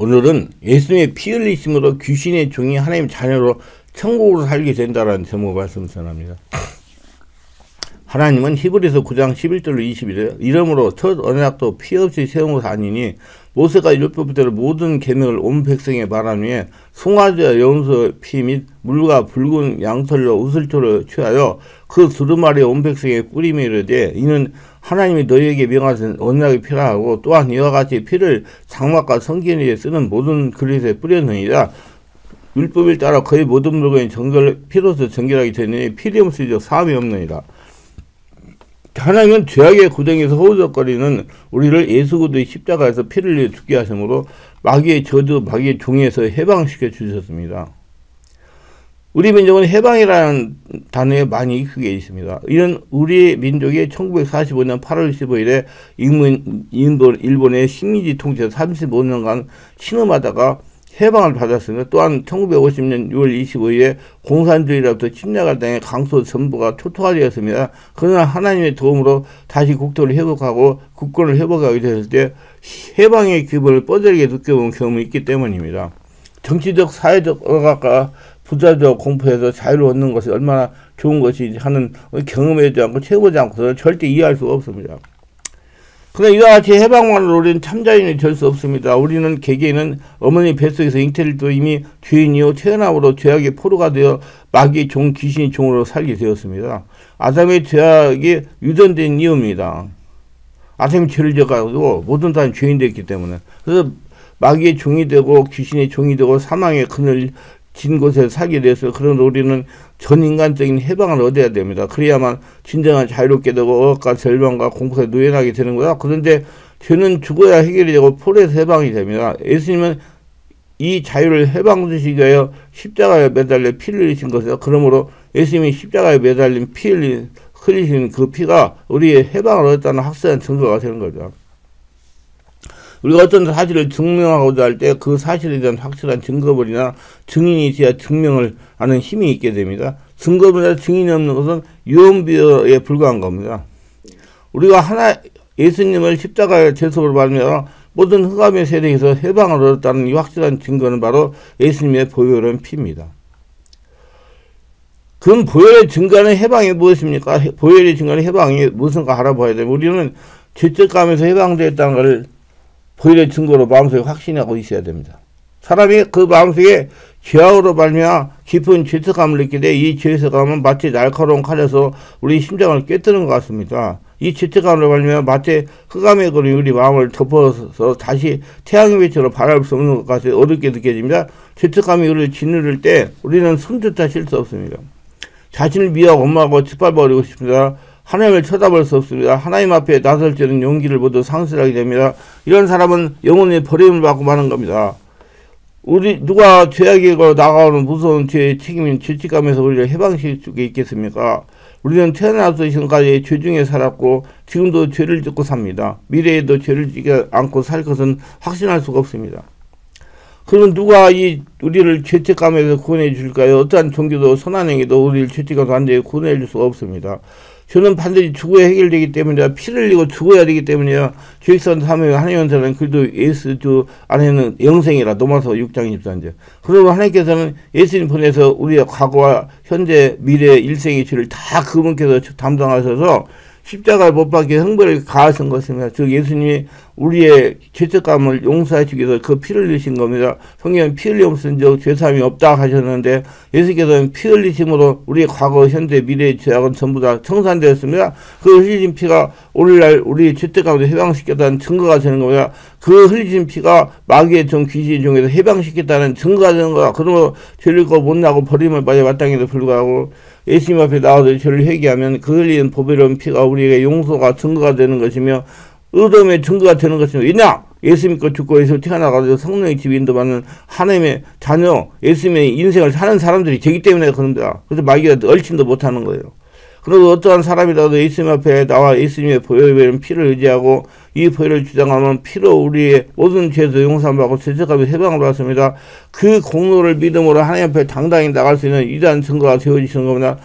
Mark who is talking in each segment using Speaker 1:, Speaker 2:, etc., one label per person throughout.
Speaker 1: 오늘은 예수님의 피 흘리심으로 귀신의 종이 하나님 자녀로 천국으로 살게 된다라는 제목을 말씀 전합니다. 하나님은 히브리서 9장 11절로 21절 이러므로 첫 언약도 피 없이 세운 것이 아니니 모세가 율법대로 모든 계명을 온 백성에 말한 후에 송아지와 염소 피 및 물과 붉은 양털로 우슬초를 취하여 그 두루마리에 온 백성에 뿌리며 이르되 이는 하나님이 너희에게 명하신 언약의 피라 하고 또한 이와 같이 피를 장막과 성전에 쓰는 모든 그릇에 뿌렸느니라. 율법을 따라 거의 모든 물건이 피로서 정결하게 되느니 피리 없으리적 사함이 없느니라. 하나님은 죄악의 고정에서 허우적거리는 우리를 예수 그리스도의 십자가에서 피를 흘려 죽게 하심으로 마귀의 저주, 마귀의 종에서 해방시켜 주셨습니다. 우리 민족은 해방이라는 단어에 많이 익숙해 있습니다. 이는 우리 민족이 1945년 8월 15일에 일본의 식민지 통치 35년간 신음하다가 해방을 받았습니다. 또한 1950년 6월 25일에 공산주의로부터 침략을 당해 강소 전부가 초토화되었습니다. 그러나 하나님의 도움으로 다시 국토를 회복하고 국권을 회복하게 됐을 때 해방의 기분을 뻗어지게 느껴본 경험이 있기 때문입니다. 정치적, 사회적 억압과 부자적 공포에서 자유를 얻는 것이 얼마나 좋은 것인지 하는 경험하지 않고 채워보지 않고서는 절대 이해할 수가 없습니다. 그러나 이와 같이 해방만으로 우리는 참자인이 될 수 없습니다. 우리는 개개인은 어머니 뱃속에서 잉태를 또 이미 죄인이요 태어남으로 죄악의 포로가 되어 마귀의 종, 귀신의 종으로 살게 되었습니다. 아담의 죄악이 유전된 이유입니다. 아담이 죄를 져가지고 모든 사람이 죄인 됐기 때문에. 그래서 마귀의 종이 되고 귀신의 종이 되고 사망의 그늘 진 곳에 살게 되었어요. 그러나 우리는 전 인간적인 해방을 얻어야 됩니다. 그래야만 진정한 자유롭게 되고 억압과 절망과 공포에 노예하게 되는 거야. 그런데 죄는 죽어야 해결이 되고 포로에서 해방이 됩니다. 예수님은 이 자유를 해방 주시기 위하여 십자가에 매달려 피를 흘리신 것이요. 그러므로 예수님이 십자가에 매달린 피를 흘리신 그 피가 우리의 해방을 얻었다는 확실한 증거가 되는 거죠. 우리가 어떤 사실을 증명하고자 할 때 그 사실에 대한 확실한 증거물이나 증인이 있어야 증명을 하는 힘이 있게 됩니다. 증거물이나 증인이 없는 것은 유언비어에 불과한 겁니다. 우리가 예수님을 십자가의 대속으로 받으며 모든 흑암의 세력에서 해방을 얻었다는 이 확실한 증거는 바로 예수님의 보혈은 피입니다. 그럼 보혈의 증거는 해방이 무엇입니까? 보혈의 증거는 해방이 무엇인가 알아봐야 돼요. 우리는 죄책감에서 해방되었다는 것을 보혈의 증거로 마음속에 확신하고 있어야 됩니다. 사람이 그 마음속에 죄악으로 말미암아 깊은 죄책감을 느끼되 이 죄책감은 마치 날카로운 칼에서 우리 심장을 꿰뜨는 것 같습니다. 이 죄책감으로 말미암아 마치 흑암의 거리 우리 마음을 덮어서 다시 태양의 빛으로 바라볼 수 없는 것 같이 어둡게 느껴집니다. 죄책감이 우리를 짓누를 때 우리는 숨조차 쉴 수 없습니다. 자신을 미워하고 원망하고 짓밟아버리고 싶습니다. 하나님을 쳐다볼 수 없습니다. 하나님 앞에 나설 때는 용기를 모두 상실하게 됩니다. 이런 사람은 영혼의 버림을 받고 마는 겁니다. 누가 죄악이고 나가오는 무서운 죄의 책임인 죄책감에서 우리를 해방시킬 수 있겠습니까? 우리는 태어나서 지금까지 죄 중에 살았고 지금도 죄를 짓고 삽니다. 미래에도 죄를 짓지 않고 살 것은 확신할 수가 없습니다. 그럼 누가 우리를 죄책감에서 구원해 줄까요? 어떠한 종교도 선한행위도 우리를 죄책감에서 안 되게 구원해 줄 수가 없습니다. 죄는 반드시 죽어야 해결되기 때문이라 피를 흘리고 죽어야 되기 때문이야. 죄익선 3회 하나님께서는 그래도 예수 주 안에는 영생이라 로마서 6장 24절. 그러면 하나님께서는 예수님 보내서 우리의 과거와 현재 미래 일생의 죄를 다 그분께서 담당하셔서 십자가에 못 박혀 형벌을 가하신 것입니다. 즉 예수님이 우리의 죄책감을 용서하시기 위해서 그 피를 흘리신 겁니다. 성경은 피 흘림 없은 적 죄사함이 없다 하셨는데 예수께서는 피 흘리심으로 우리의 과거, 현재, 미래의 죄악은 전부 다 청산되었습니다. 그 흘리신 피가 오늘날 우리의 죄책감을 해방시켰다는 증거가 되는 겁니다. 그 흘리신 피가 마귀의 종, 귀신의 종에서 해방시켰다는 증거가 되는 거야. 그러므로 죄를 거 못나고 버림을 받아 마땅해도 불구하고 예수님 앞에 나와서 죄를 회개하면 그 흘리는 보배로운 피가 우리에게 용서가 증거가 되는 것이며 의로움의 증거가 되는 것이며 왜냐? 예수 믿고 죽고 예수 태어나가지고 성령의 집 인도받는 하나님의 자녀 예수님의 인생을 사는 사람들이 되기 때문에 그런다. 그래서 마귀가 얼씬도 못하는 거예요. 그리고 어떠한 사람이라도 예수님 앞에 나와 예수님의 보혈의 피를 의지하고 이 보혈을 주장하면 피로 우리의 모든 죄도 용서받고 죄책감에 해방을 받습니다. 그 공로를 믿음으로 하나님 앞에 당당히 나갈 수 있는 위대한 증거가 되어지시는 겁니다.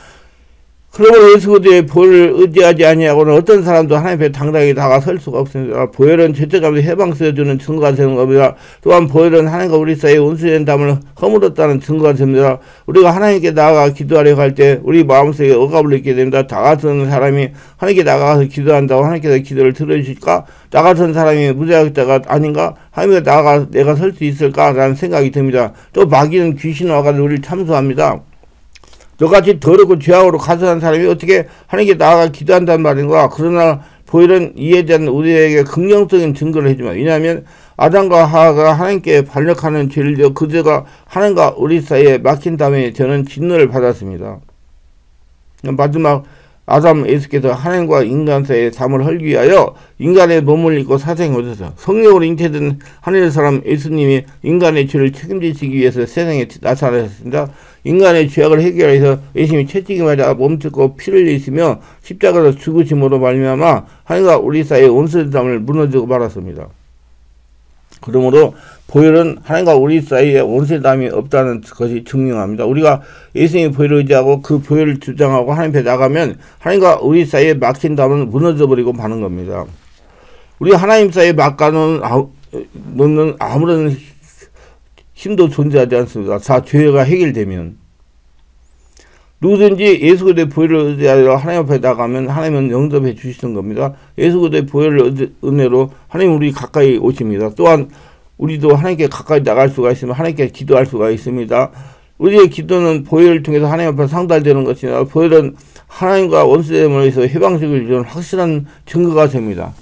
Speaker 1: 그러므로 예수 그리스도의 보혈을 의지하지 아니하고는 어떤 사람도 하나님 앞에 당당히 나가설 수가 없습니다. 보혈은 죄책감을 해방시켜주는 증거가 되는 겁니다. 또한 보혈은 하나님과 우리 사이에 온수된 담을 허물었다는 증거가 됩니다. 우리가 하나님께 나아가 기도하려고 할 때 우리 마음속에 억압을 느끼게 됩니다. 나 같은 사람이 하나님께 나가서 기도한다고 하나님께서 기도를 들어주실까? 나 같은 사람이 무자격자가 아닌가? 하나님께 나아가 내가 설 수 있을까? 라는 생각이 듭니다. 또 마귀는 귀신 와가지고 우리를 참수합니다. 너같이 더럽고 죄악으로 가서한 사람이 어떻게 하나님께 나아가 기도한단 말인가? 그러나 보혈은 이에 대한 우리에게 긍정적인 증거를 해줍니다. 왜냐하면 아담과 하와가 하나님께 반역하는 죄를 지어 그 죄가 하나님과 우리 사이에 막힌 다음에 저는 진노를 받았습니다. 마지막 아담 예수께서 하나님과 인간 사이의 담을 헐기 위하여 인간의 몸을 입고 사생에 오셔서 성령으로 잉태된 하늘의 사람 예수님이 인간의 죄를 책임지시기 위해서 세상에 나타나셨습니다. 인간의 죄악을 해결해서 예수님이 채찍이 맞아 몸뜯고 피를 흘리시며 십자가로 죽으심으로 말미암아 하나님과 우리 사이의 온수된 담을 무너지고 말았습니다. 그러므로 보혈은 하나님과 우리 사이에 온수담이 없다는 것이 증명합니다. 우리가 예수님의 보혈을 의지하고 그 보혈을 주장하고 하나님 앞에 나가면 하나님과 우리 사이에 막힌 담은 무너져버리고 마는 겁니다. 우리 하나님 사이에 막가는 놓는 아무런 힘도 존재하지 않습니다. 다 죄가 해결되면. 누구든지 예수 그리스도의 보혈을 의지하여 하나님 앞에 나가면 하나님은 영접해 주시는 겁니다. 예수 그리스도의 보혈을 은혜로 하나님 우리 가까이 오십니다. 또한 우리도 하나님께 가까이 나갈 수가 있으면 하나님께 기도할 수가 있습니다. 우리의 기도는 보혈을 통해서 하나님 앞에 상달되는 것이나 보혈은 하나님과 원수됨을 위해서 해방식을 주는 확실한 증거가 됩니다.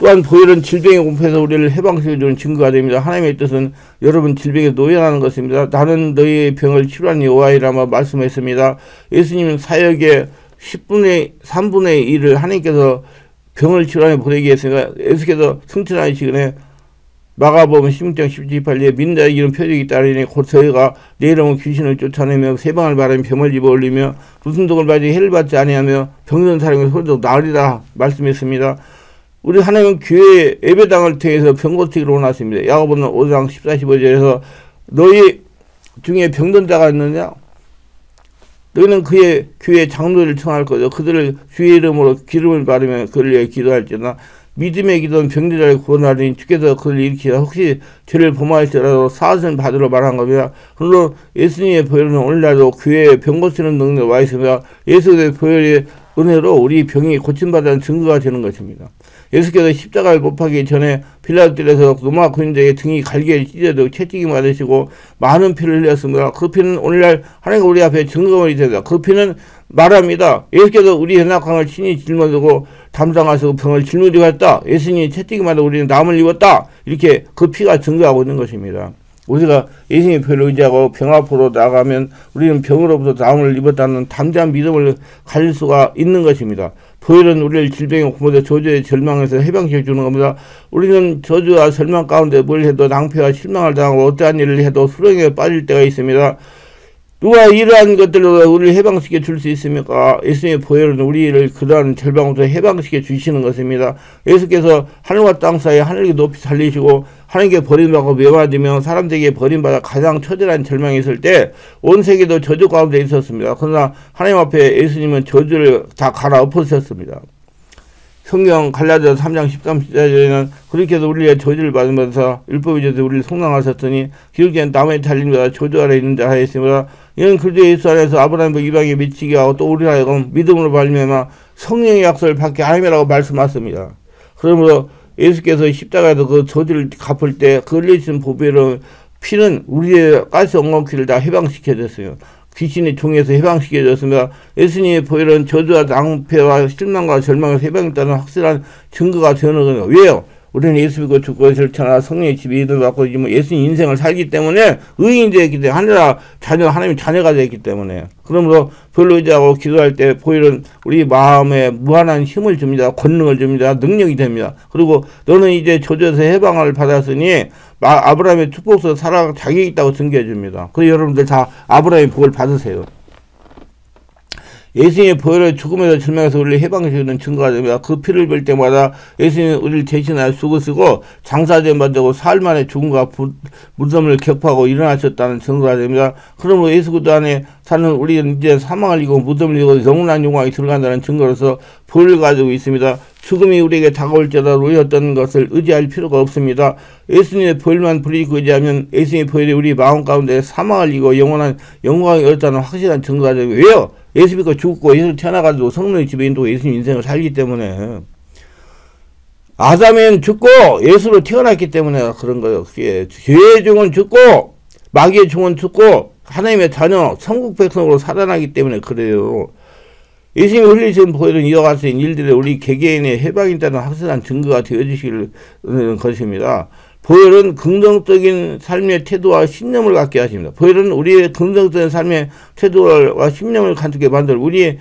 Speaker 1: 또한 보혈은 질병의 공포에서 우리를 해방시켜주는 증거가 됩니다. 하나님의 뜻은 여러분 질병에 노예라는 것입니다. 나는 너희의 병을 치료하는 여호와이라며 말씀했습니다. 예수님은 사역의 3분의 1을 하나님께서 병을 치료하며 보내기 했으니까 예수께서 승천하기 시간에 마가복음 16장 17절에 믿는 자의 이런 표적이 따르니 곧 저희가 내 이름으로 귀신을 쫓아내며 세방을 바라며 병을 입어 올리며 무슨 독을 맞이 해를 받지 아니하며 병든 사람이 소리도 나으리라 말씀했습니다. 우리 하나님은 교회 예배당을 통해서 병 고치기를 원하십니다. 야고보는 5장 14, 15절에서 너희 중에 병든 자가 있느냐? 너희는 그의 교회 장로를 청할 거죠. 그들을 주의 이름으로 기름을 바르며 그를 위해 기도할지나 믿음의 기도는 병든 자를 구원하리니 주께서 그를 일으키사 혹시 죄를 범하였더라도 사하심을 받으러 말한 겁니다. 물론 예수님의 보혈은 오늘날도 교회에 병 고치는 능력이 와 있습니다. 예수의 보혈의 은혜로 우리 병이 고침받은 증거가 되는 것입니다. 예수께서 십자가를 못 박기 전에 빌라도에서 로마 군인들에게 등이 갈기에 찢어도 채찍이 맞으시고 많은 피를 흘렸습니다. 그 피는 오늘날 하나님과 우리 앞에 증거물이 됩니다. 그 피는 말합니다. 예수께서 우리 연약함을 친히 짊어지고 담당하시고 병을 짊어지고 했다. 예수님이 채찍이 맞아 우리는 남을 입었다. 이렇게 그 피가 증거하고 있는 것입니다. 우리가 예수님의 보혈을 의지하고 병 앞으로 나가면 우리는 병으로부터 나음을 입었다는 담대한 믿음을 가질 수가 있는 것입니다. 보혈은 우리를 질병에 공포돼 저주의 절망에서 해방시켜 주는 겁니다. 우리는 저주와 절망 가운데 뭘 해도 낭패와 실망을 당하고 어떠한 일을 해도 수렁에 빠질 때가 있습니다. 누가 이러한 것들로 우리를 해방시켜 줄 수 있습니까? 예수님의 보혈은 우리를 그러한 절망부터 해방시켜 주시는 것입니다. 예수께서 하늘과 땅 사이에 하늘에게 높이 살리시고 하나님께 버림받고 멸망되며 사람들에게 버림받아 가장 처절한 절망이 있을 때 온 세계도 저주 가운데 있었습니다. 그러나 하나님 앞에 예수님은 저주를 다 갈아엎으셨습니다. 성경 갈라디아 3장 13절에는 그렇게도 우리의 저주를 받으면서 율법의 죄에서 우리를 속량하셨더니 기록된 나무에 달린 자가 저주 아래 있는 자 하였습니다. 이는 그리스도 예수 안에서 아브라함과 이방에 미치게 하고 또 우리 하여금 믿음으로 발명하 성령의 약속을 받게 하임이라고 말씀하셨습니다. 그러므로 예수께서 십자가에서 그 저주를 갚을 때 그 흘리신 보배로 피는 우리의 가시 엉겅퀴를 다 해방시켜줬어요. 귀신의 종에서 해방시켜줬습니다. 예수님의 보혈은 저주와 낭패와 실망과 절망에서 해방했다는 확실한 증거가 되는 거예요. 왜요? 우리는 예수 믿고 죽고 실천하라 성령의 집에 이름을 받고 예수님 인생을 살기 때문에 의인이 되었기 때문에 하늘나라 자녀 하나님의 자녀가 되었기 때문에 그러므로 보혈을 의지하고 기도할 때 보혈은 우리 마음에 무한한 힘을 줍니다. 권능을 줍니다. 능력이 됩니다. 그리고 너는 이제 저주에서 해방을 받았으니 아브라함의 축복서 살아 자격이 있다고 증거해 줍니다. 그래서 여러분들 다 아브라함의 복을 받으세요. 예수님의 보혈의 죽음에서 절망해서 우리를 해방시키는 증거가 됩니다. 그 피를 볼 때마다 예수님이 우리를 대신하여 죽으시고 장사된 바 되고 사흘 만에 죽음과 무덤을 격파하고 일어나셨다는 증거가 됩니다. 그러므로 예수 그리스도 안에 사는 우리는 이제 사망을 이기고 무덤을 이기고 영원한 영광이 들어간다는 증거로서 보혈을 가지고 있습니다. 죽음이 우리에게 다가올지라도 우리 어떤 것을 의지할 필요가 없습니다. 예수님의 보혈만 부리고 의지하면 예수님의 보혈이 우리 마음 가운데 사망을 이기고 영원한 영광이 얻었다는 확실한 증거가 되고, 왜요? 예수 믿고 죽고 예수 태어나가지고 성령의 집에 인도고 예수님 인생을 살기 때문에, 아담은 죽고 예수로 태어났기 때문에 그런 거예요. 죄의 종은 죽고 마귀의 종은 죽고 하나님의 자녀 천국 백성으로 살아나기 때문에 그래요. 예수님이 흘리신 보혈은 이와 같은 일들에 우리 개개인의 해방이 있다는 확실한 증거가 되어주시는 것입니다. 보혈은 긍정적인 삶의 태도와 신념을 갖게 하십니다. 보혈은 우리의 긍정적인 삶의 태도와 신념을 갖게 만들, 우리의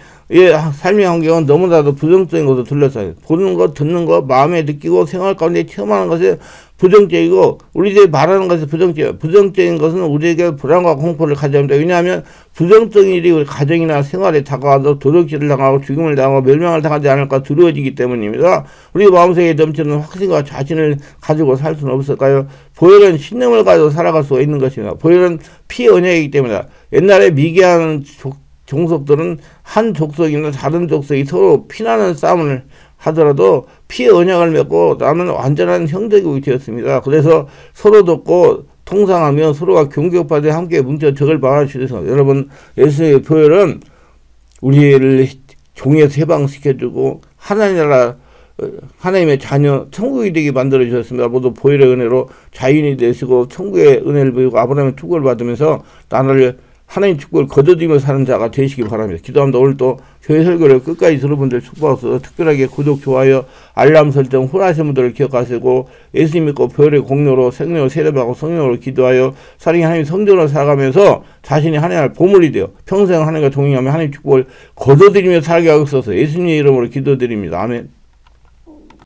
Speaker 1: 삶의 환경은 너무나도 부정적인 것으로 둘러싸여 보는 것, 듣는 것, 마음에 느끼고 생활 가운데 체험하는 것에 부정적이고, 우리들이 말하는 것이 부정적이에요. 부정적인 것은 우리에게 불안과 공포를 가져옵니다. 왜냐하면 부정적인 일이 우리 가정이나 생활에 다가와서 도둑질을 당하고 죽임을 당하고 멸망을 당하지 않을까 두려워지기 때문입니다. 우리 마음속에 넘치는 확신과 자신을 가지고 살 수는 없을까요? 보혈은 신념을 가지고 살아갈 수 있는 것입니다. 보혈은 피의 언약이기 때문에, 옛날에 미개한 종속들은 한 족속이나 다른 족속이 서로 피나는 싸움을 하더라도 피의 언약을 맺고 나는 완전한 형제국이 되었습니다. 그래서 서로 돕고 통상하며 서로가 경계받아 함께 뭉쳐 적을 막아주셔서, 여러분, 예수의 보혈은 우리를 종에서 해방시켜주고 하나님 나라, 하나님의 자녀 천국이 되게 만들어 주셨습니다. 모두 보혈의 은혜로 자유인이 되시고 천국의 은혜를 보이고 아브라함의 축복을 받으면서 나를 하나님 축복을 거둬들이며 사는 자가 되시기 바랍니다. 기도합니다. 오늘도 교회 설교를 끝까지 들은 분들 축복하셔서 특별하게 구독, 좋아요, 알람 설정, 후원하신 분들을 기억하시고 예수 믿고 보혈의 공로로 생명을 세례받고 성령으로 기도하여 사랑의 하나님 성전으로 살아가면서 자신이 하나님의 보물이 되어 평생 하나님과 동행하며 하나님 축복을 거둬들이며 살게 하옵소서. 예수님의 이름으로 기도드립니다. 아멘.